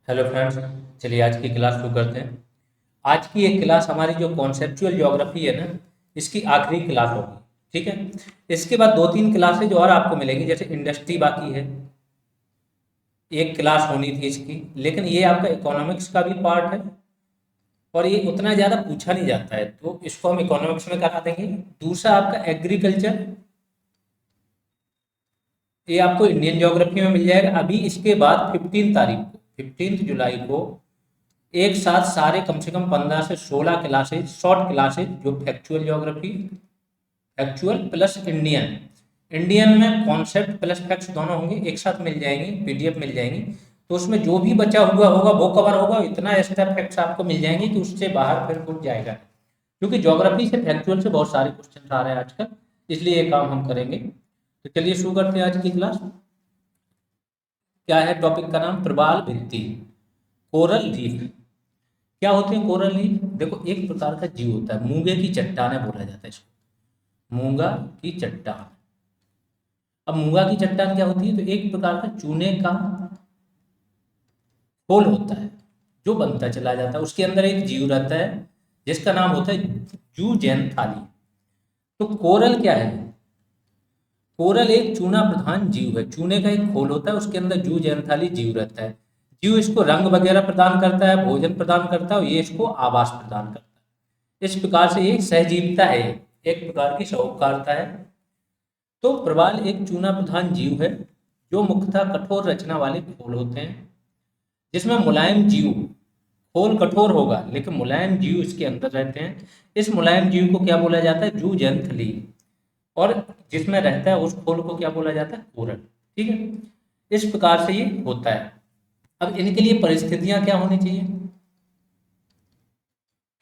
Hello friends. चलिए आज की क्लास शुरू करते हैं। आज की एक क्लास हमारी जो कॉन्सेप्चुअल ज्योग्राफी है ना, इसकी आखिरी क्लास होगी। ठीक है। इसके बाद दो तीन क्लासेज और आपको मिलेंगी, जैसे इंडस्ट्री बाकी है, एक क्लास होनी थी इसकी, लेकिन ये आपका इकोनॉमिक्स का भी पार्ट है और ये उतना ज़्यादा पूछा नहीं जाता है, तो इसको हम इकोनॉमिक्स में करा देंगे। दूसरा आपका एग्रीकल्चर, ये आपको इंडियन ज्योग्राफी में मिल जाएगा। अभी इसके बाद 15 जुलाई को एक साथ सारे कम से कम 15 से 16 क्लासेज, शॉर्ट क्लासेज, जो factual geography, factual plus Indian, Indian में कॉन्सेप्ट प्लस फैक्ट्स दोनों होंगे, एक साथ मिल जाएंगे, पीडीएफ मिल जाएंगी। तो उसमें जो भी बचा हुआ होगा वो कवर होगा, इतना एक्स्ट्रा फैक्ट्स आपको मिल जाएंगे कि उससे बाहर फिर कुछ जाएगा, क्योंकि ज्योग्राफी से फैक्चुअल से बहुत सारे क्वेश्चन आ रहे हैं आजकल, इसलिए ये काम हम करेंगे। तो चलिए शुरू करते हैं आज की क्लास। क्या है टॉपिक का नाम? प्रवाल भित्ति, कोरल रीफ। क्या होते हैं कोरल रीफ? देखो, एक प्रकार का जीव होता है, मूंगे की चट्टाने बोला जाता है इसको, मूंगा की चट्टान। अब मूंगा की चट्टान क्या होती है? तो एक प्रकार का चूने का खोल होता है जो बनता चला जाता है, उसके अंदर एक जीव रहता है जिसका नाम होता है जूजेंथाली। तो कोरल क्या है? कोरल एक चूना प्रधान जीव है, चूने का एक खोल होता है, उसके अंदर जूजेंथाली जीव रहता है। जीव इसको रंग वगैरह प्रदान करता है, भोजन प्रदान करता है और ये इसको आवास प्रदान करता है। इस प्रकार से ये सहजीविता है, एक प्रकार की सौहार्दता है। तो प्रवाल एक चूना प्रधान जीव है जो मुख्यतः कठोर रचना वाले खोल होते हैं, जिसमें मुलायम जीव, खोल कठोर होगा लेकिन मुलायम जीव इसके अंदर रहते हैं। इस मुलायम जीव को क्या बोला जाता है? जूजेंथली। और जिसमें रहता है उस खोल को क्या बोला जाता है? कोरल। ठीक है। इस प्रकार से ये होता है। अब इनके लिए परिस्थितियां क्या होनी चाहिए,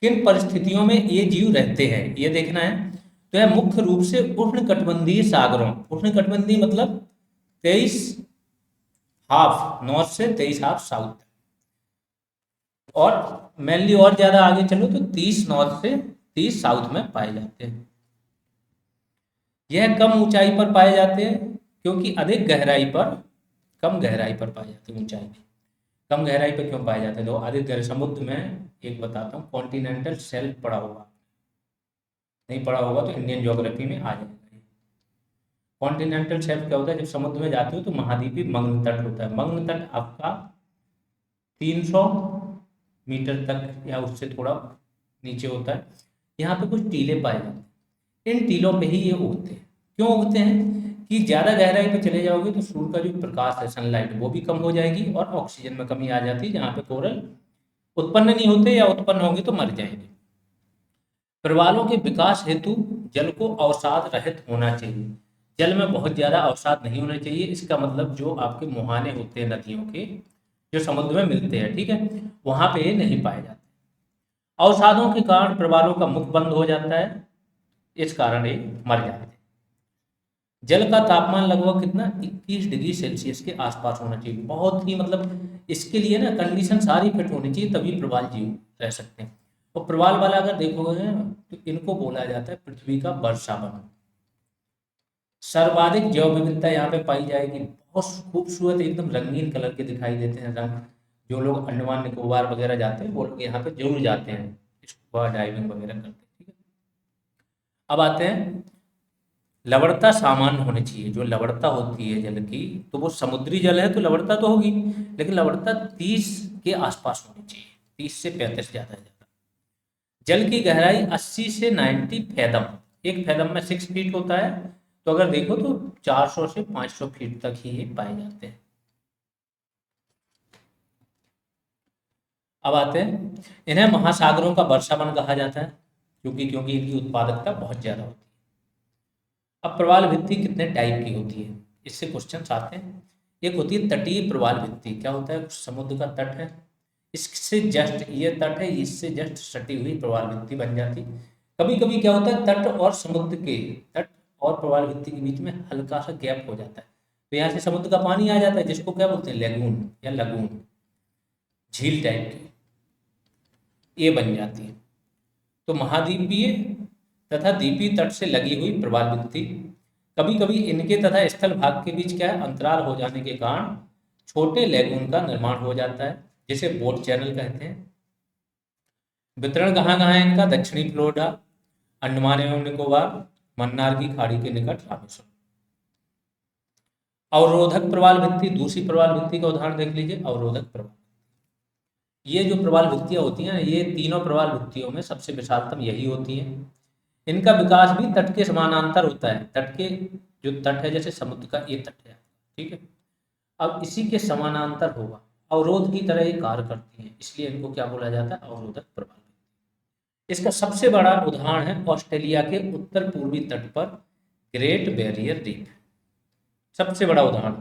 किन परिस्थितियों में ये जीव रहते हैं, ये देखना है। तो यह मुख्य रूप से उष्णकटिबंधीय सागरों, उष्णकटिबंधीय मतलब 23 हाफ नॉर्थ से 23 हाफ साउथ, और मेनली और ज्यादा आगे चलो तो 30 नॉर्थ से 30 साउथ में पाए जाते हैं। यह कम ऊंचाई पर पाए जाते हैं क्योंकि अधिक गहराई पर, कम गहराई पर पाए जाते हैं। ऊंचाई में कम गहराई पर क्यों पाए जाते हैं? तो अधिक गहरे समुद्र में, एक बताता हूँ, कॉन्टिनेंटल शेल्फ पड़ा होगा, नहीं पड़ा होगा तो इंडियन ज्योग्राफी में आ जाएगा। कॉन्टिनेंटल शेल्फ क्या होता है? जब समुद्र में जाते हो तो महाद्वीपीय मग्न तट होता है। मग्न तट आपका 300 मीटर तक या उससे थोड़ा नीचे होता है। यहाँ पे कुछ टीले पाए जाते हैं, इन टीलों पे ही ये उगते हैं। क्यों उगते हैं? कि ज़्यादा गहराई पे चले जाओगे तो सूर्य का जो प्रकाश है, सनलाइट, वो भी कम हो जाएगी और ऑक्सीजन में कमी आ जाती है, जहाँ पे कोरल उत्पन्न नहीं होते या उत्पन्न होंगे तो मर जाएंगे। प्रवालों के विकास हेतु जल को अवसाद रहित होना चाहिए। जल में बहुत ज्यादा अवसाद नहीं होना चाहिए। इसका मतलब जो आपके मुहाने होते हैं नदियों के, जो समुद्र में मिलते हैं, ठीक है, वहां पे ये नहीं पाए जाते। अवसादों के कारण प्रवालों का मुख बंद हो जाता है, इस कारण ये मर जाते हैं। जल का तापमान लगभग कितना? 21 डिग्री सेल्सियस के आसपास होना चाहिए। बहुत ही मतलब इसके लिए ना कंडीशन सारी फिट होनी चाहिए, तभी प्रवाल जीव रह सकते हैं। और प्रवाल वाला अगर देखोगे तो इनको बोला जाता है पृथ्वी का वर्षा वन। सर्वाधिक जैव विविधता यहाँ पे पाई जाएगी, बहुत खूबसूरत एकदम रंगीन कलर के दिखाई देते हैं रंग। जो लोग अंडमान निकोबार वगैरह जाते हैं वो लोग यहाँ पे जरूर जाते हैं, स्कूबा डाइविंग वगैरह करते हैं। ठीक है। अब आते हैं, लवणता सामान्य होनी चाहिए। जो लवणता होती है जल की, तो वो समुद्री जल है तो लवणता तो होगी, लेकिन लवणता 30 के आसपास होनी चाहिए, 30 से 35 ज्यादा है ज्यादा। जल की गहराई 80 से 90 फैदम, एक फैदम में 6 फीट होता है, तो अगर देखो तो 400 से 500 फीट तक ही ये पाए जाते हैं। अब आते हैं, इन्हें महासागरों का वर्षावन कहा जाता है, क्योंकि इनकी उत्पादकता बहुत ज्यादा होती है। अब प्रवाल भित्ति कितने टाइप की होती है, इससे क्वेश्चन आते हैं। एक होती है तटीय प्रवाल भित्ति। क्या होता है? समुद्र का तट है, इससे जस्ट, ये तट है, इससे जस्ट सटी हुई प्रवाल भित्ति बन जाती। कभी कभी क्या होता है, तट और समुद्र के, तट और प्रवाल भित्ति के बीच में हल्का सा गैप हो जाता है, तो यहाँ से समुद्र का पानी आ जाता है, जिसको क्या बोलते हैं? लेगून या लगून, झील टाइप की ये बन जाती है। तो महाद्वीपीय तथा द्वीपीय तट से लगी हुई प्रवाल भित्ति। कभी कभी इनके तथा स्थल भाग के बीच क्या है, अंतराल हो जाने के कारण छोटे लेगून का निर्माण हो जाता है। जिसे बोट चैनल कहते हैं। वितरण कहाँ कहाँ है इनका? दक्षिणी फ्लोरिडा, अंडमान एवं निकोबार, मन्नार की खाड़ी के निकट रामेश्वरम। अवरोधक प्रवाल भित्ति, दूसरी प्रवाल भित्ति का उदाहरण देख लीजिए, अवरोधक प्रवाल। ये जो प्रवाल भित्तियां होती हैं, ये तीनों प्रवाल भित्तियों में सबसे विशालतम यही होती हैं। इनका विकास भी तट के समानांतर होता है। तट के जो तट है, जैसे समुद्र का ये तट है, ठीक है, अब इसी के समानांतर होगा, अवरोध की तरह ये कार्य करती हैं, इसलिए इनको क्या बोला जाता है? अवरोधक प्रवाल। इसका सबसे बड़ा उदाहरण है ऑस्ट्रेलिया के उत्तर पूर्वी तट पर ग्रेट बैरियर रीफ, सबसे बड़ा उदाहरण।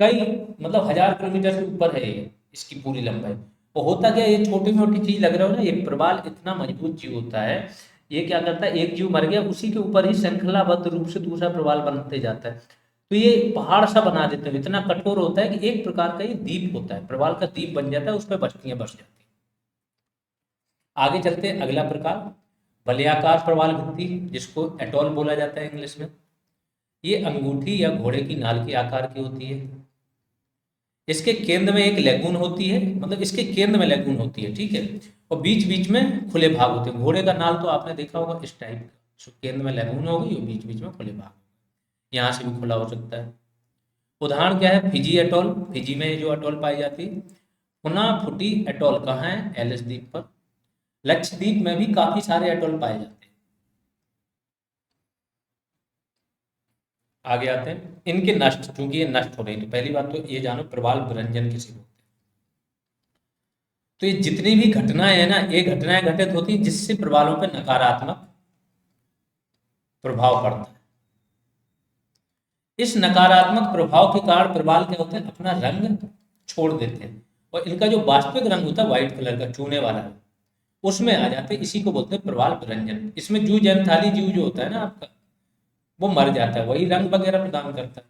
कई मतलब 1000 किलोमीटर से ऊपर है ये, इसकी पूरी लंबाई। और होता क्या, ये छोटी मोटी चीज लग रहा हो ना, ये प्रवाल इतना मजबूत जीव होता है, ये क्या करता है, एक जीव मर गया, उसी के ऊपर ही श्रृंखलाबद्ध रूप से दूसरा प्रवाल बनते जाता है। तो ये पहाड़ सा बना देते हैं, इतना कठोर होता है कि एक प्रकार का ये द्वीप होता है, प्रवाल का द्वीप बन जाता है, उस पर बस्तियां बस जाती हैं। आगे चलते हैं, अगला प्रकार वलयाकार प्रवाल भित्ति, जिसको एटॉल बोला जाता है इंग्लिश में। ये अंगूठी या घोड़े की नाल के आकार की होती है। इसके केंद्र में एक लेगून होती है, मतलब इसके केंद्र में लेगून होती है, ठीक है, और बीच बीच में खुले भाग होते हैं। घोड़े का नाल तो आपने देखा होगा इस टाइप का, केंद्र में लेगून होगी और बीच बीच में खुले भाग, यहाँ से भी खुला हो सकता है। उदाहरण क्या है? फिजी एटॉल, फिजी में जो एटॉल पाई जाती है। फुटी एटॉल कहाँ है? एलिस द्वीप पर। लक्षद्वीप में भी काफी सारे एटॉल पाए जाते हैं। आगे आते हैं, इनके नष्ट, क्योंकि ये नष्ट हो रही है, तो पहली बात तो ये जानो प्रवाल विरंजन किसे बोलते हैं। तो ये जितनी भी घटनाएं है ना, ये घटनाएं घटित होती है जिससे प्रवालों पर नकारात्मक प्रभाव पड़ता है। इस नकारात्मक प्रभाव के कारण प्रवाल क्या होते हैं? अपना रंग छोड़ देते हैं, और इनका जो वास्तविक रंग होता है व्हाइट कलर का, चूने वाला, उसमें आ जाते हैं। इसी को बोलते हैं प्रवाल विरंजन। इसमें जू जैंथाली जीव जो होता है ना आपका, वो मर जाता है, वही रंग वगैरह प्रदान करता है,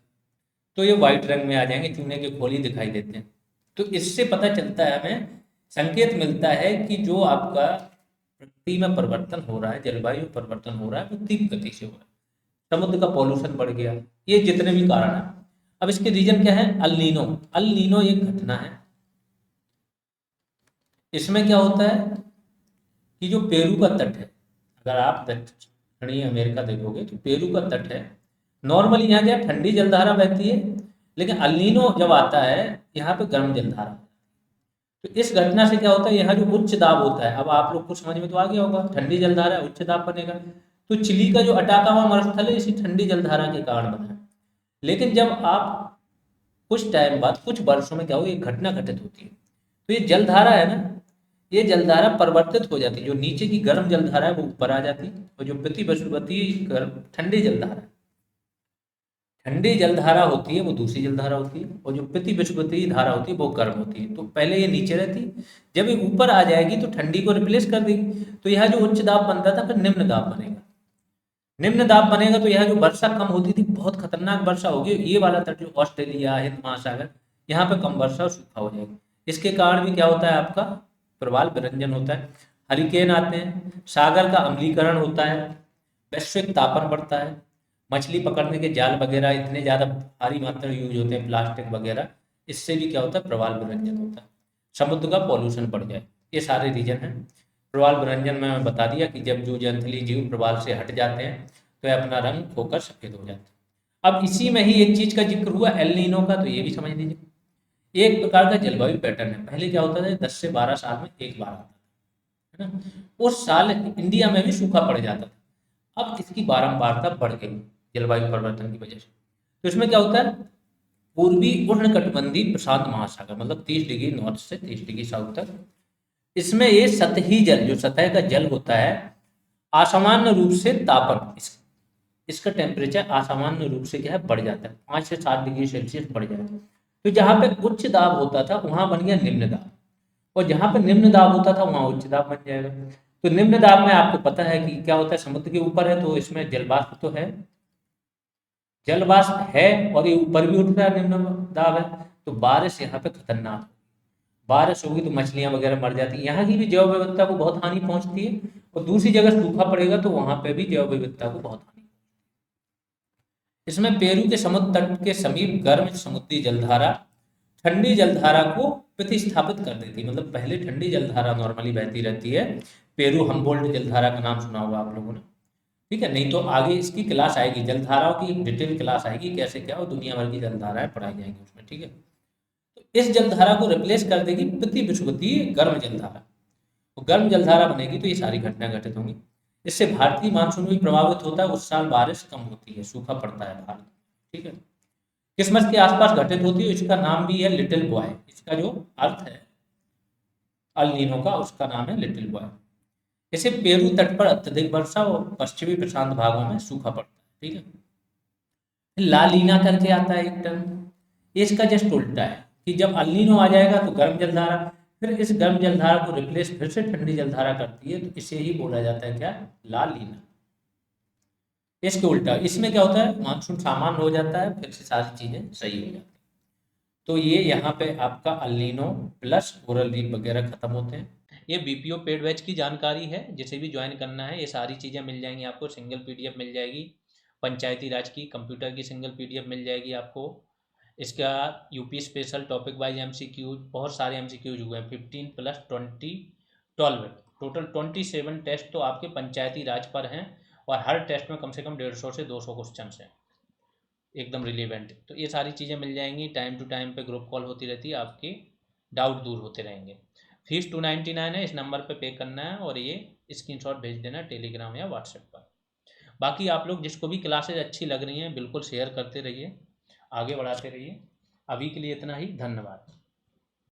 तो ये व्हाइट रंग में आ जाएंगे, चूने के खोल ही दिखाई देते हैं। तो इससे पता चलता है, हमें संकेत मिलता है कि जो आपका प्रकृति में परिवर्तन हो रहा है, जलवायु परिवर्तन हो रहा है, वो तीव्र गति से हो रहा है। समुद्र का पॉल्यूशन बढ़ गया, ये जितने भी कारण है। अब इसके रीजन क्या है? El Nino. अल नीनो एक घटना है। इसमें क्या होता है कि जो पेरू का तट है, अगर आप दक्षिणी अमेरिका देखोगे तो पेरू का तट है, नॉर्मली यहाँ क्या ठंडी जलधारा बहती है, लेकिन अल नीनो जब आता है यहाँ पे गर्म जलधारा। तो इस घटना से क्या होता है, यहाँ जो उच्च दाब होता है, अब आप लोग को समझ में तो आ गया होगा, ठंडी जलधारा उच्च दाब बनेगा। तो चिली का जो अटाकामा मरुस्थल है, इसी ठंडी जलधारा के कारण बना है। लेकिन जब आप कुछ टाइम बाद, कुछ वर्षों में क्या हो, एक घटना घटित होती है, तो ये जलधारा है ना, ये जलधारा परिवर्तित हो जाती है। जो नीचे की गर्म जलधारा है वो ऊपर आ जाती है, और जो प्रतिवर्षवती ठंडी जलधारा, ठंडी जलधारा होती है वो दूसरी जलधारा होती है, और जो प्रतिवर्षवती धारा होती है वो गर्म होती है। तो पहले ये नीचे रहती, जब ये ऊपर आ जाएगी तो ठंडी को रिप्लेस कर देगी। तो यहाँ जो उच्च दाब बनता था, फिर निम्न दाब बनेगा। निम्न दाब बनेगा तो यहाँ जो वर्षा कम होती थी, बहुत खतरनाक वर्षा होगी। ये वाला तट जो ऑस्ट्रेलिया, हिंद महासागर, यहाँ पे कम वर्षा और सूखा हो जाएगा। इसके कारण भी क्या होता है, आपका प्रवाल विरंजन होता है। हरिकेन आते हैं, सागर का अम्लीकरण होता है, वैश्विक तापन बढ़ता है, मछली पकड़ने के जाल वगैरह इतने ज़्यादा भारी मात्रा में यूज होते हैं, प्लास्टिक वगैरह, इससे भी क्या होता है, प्रवाल विरंजन होता है। समुद्र का पॉल्यूशन बढ़ जाए, ये सारे रीजन हैं। प्रवाल विरंजन में मैं बता दिया कि जब जू जंतली जीव प्रवाल से हट जाते हैं तो ये अपना रंग खोकर सफेद हो जाते हैं। अब इसी में ही एक चीज का जिक्र हुआ एल नीनो का, तो ये भी समझ लीजिए, एक प्रकार का जलवायु पैटर्न है। पहले क्या होता था, 10 से 12 साल में एक बार आता था, है ना, उस साल इंडिया में भी सूखा पड़ जाता था। अब इसकी बारंबारता बढ़ गई जलवायु परिवर्तन की वजह से। तो इसमें क्या होता है, पूर्वी उष्णकटिबंधीय प्रशांत महासागर, मतलब 30 डिग्री नॉर्थ से 30 डिग्री साउथ तक, इसमें ये सतही जल, जो सतह का जल होता है, असामान्य रूप से तापन, इसका टेम्परेचर असामान्य रूप से क्या है, बढ़ जाता है, 5 से 7 डिग्री सेल्सियस बढ़ जाता है। तो जहाँ पे उच्च दाब होता था वहां बन गया निम्न दाब, और जहाँ पे निम्न दाब होता था वहां उच्च दाब बन जाएगा। तो निम्न दाब में आपको पता है कि क्या होता है, समुद्र के ऊपर है तो इसमें जलवाष्प तो है, जलवाष्प है, और ये ऊपर भी उठ रहा है, निम्न दाब है, तो बारिश यहाँ पे खतरनाक, बारिश होगी तो मछलियां वगैरह मर जाती हैं, यहाँ की भी जैव विविधता को बहुत हानि पहुंचती है। और दूसरी जगह सूखा पड़ेगा तो वहां पे भी जैव विविधता को बहुत हानि। इसमें पेरू के समुद्र तट के समीप गर्म समुद्री जलधारा ठंडी जलधारा को प्रतिस्थापित कर देती है। मतलब पहले ठंडी जलधारा नॉर्मली बहती रहती है, पेरू हमबोल्ट जलधारा का नाम सुना होगा आप लोगों ने, ठीक है। नहीं तो आगे इसकी क्लास आएगी, जलधाराओं की एक डिटेल क्लास आएगी, कैसे क्या और दुनिया भर की जलधाराएं पढ़ाई जाएंगी उसमें, ठीक है। तो इस जलधारा को रिप्लेस कर देगी प्रतिविषुवतीय गर्म जलधारा। तो गर्म जलधारा बनेगी तो ये सारी घटनाएं घटित होंगी। इससे भारतीय मानसून भी प्रभावित होता है, उस साल बारिश कम होती है, सूखा पड़ता है भारत, ठीक है। क्रिसमस के आसपास घटित होती है, इसका नाम भी है लिटिल बॉय, इसका जो अर्थ है अल नीनो का, उसका नाम है लिटिल बॉय। जैसे पेरू तट पर अत्यधिक वर्षा और पश्चिमी प्रशांत भागों में सूखा पड़ता है, ठीक है। ला लीना करके आता है एक टर्म, ये इसका जस्ट उल्टा है कि जब अल नीनो आ जाएगा तो गर्म जलधारा, फिर इस गर्म जलधारा को रिप्लेस फिर से ठंडी जलधारा करती है, तो इसे ही बोला जाता है क्या, ला लीना। इसके उल्टा इसमें क्या होता है, मानसून सामान्य हो जाता है, फिर से सारी चीजें सही हो जाती है। तो ये यहाँ पे आपका El Nino plus coral reef वगैरह खत्म होते हैं। ये बीपीओ पेड बैच की जानकारी है, जिसे भी ज्वाइन करना है ये सारी चीज़ें मिल जाएंगी आपको, सिंगल पीडीएफ मिल जाएगी, पंचायती राज की कंप्यूटर की सिंगल पीडीएफ मिल जाएगी आपको। इसका UP special topic wise MCQs, बहुत सारे एमसीक्यूज हुए हैं, 15 प्लस 20 12, टोटल 27 टेस्ट तो आपके पंचायती राज पर हैं, और हर टेस्ट में कम से कम 150 से 200 क्वेश्चन हैं, एकदम रिलेवेंट। तो ये सारी चीज़ें मिल जाएंगी, टाइम टू टाइम पे ग्रुप कॉल होती रहती है, आपकी डाउट दूर होते रहेंगे। फीस 299 है, इस नंबर पे करना है और ये स्क्रीनशॉट भेज देना टेलीग्राम या व्हाट्सएप पर। बाकी आप लोग जिसको भी क्लासेज अच्छी लग रही हैं बिल्कुल शेयर करते रहिए, आगे बढ़ाते रहिए। अभी के लिए इतना ही, धन्यवाद।